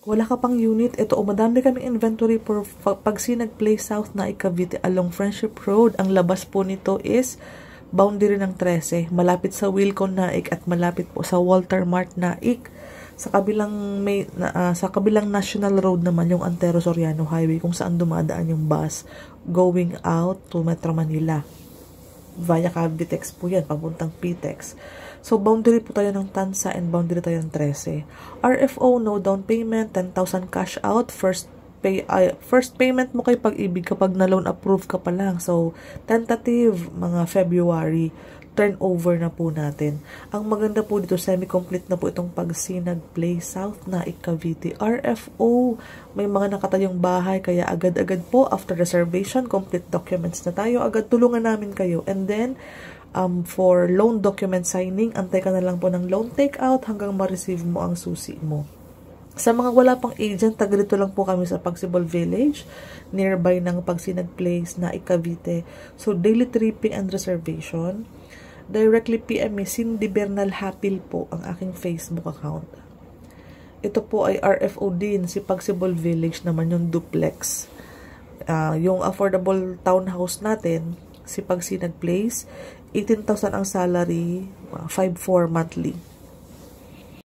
wala ka pang unit, ito, madami kaming inventory for Pagsinag Place South na Cavite along Friendship Road. Ang labas po nito is boundary ng 13, malapit sa Wilcon Naik at malapit po sa Walter Mart Naik. Sa kabilang National Road naman yung Antero Soriano Highway kung saan dumadaan yung bus going out to Metro Manila. Via Cavitex po yan, papuntang PTEX. So, boundary po tayo ng Tansa and boundary tayo ng 13. RFO, no down payment, 10,000 cash out. First payment mo kay Pag-ibig kapag na-loan approve ka pa lang. So, tentative, mga February, turnover na po natin. Ang maganda po dito, semi-complete na po itong Pagsinag Place South na Cavite. RFO, may mga nakatayong bahay, kaya agad-agad po, after reservation, complete documents na tayo, agad tulungan namin kayo. And then, for loan document signing, antay ka na lang po ng loan takeout hanggang ma-receive mo ang susi mo. Sa mga wala pang agent, tagrito lang po kami sa Pagsibol Village, nearby ng Pagsinag Place na Cavite. So, daily tripping and reservation. Directly PM me, Cindy Bernal Hapil po ang aking Facebook account. Ito po ay RFO din, si Pagsibol Village naman yung duplex. Yung affordable townhouse natin, si Pagsinag Place, 18,000 ang salary, 5,400 monthly.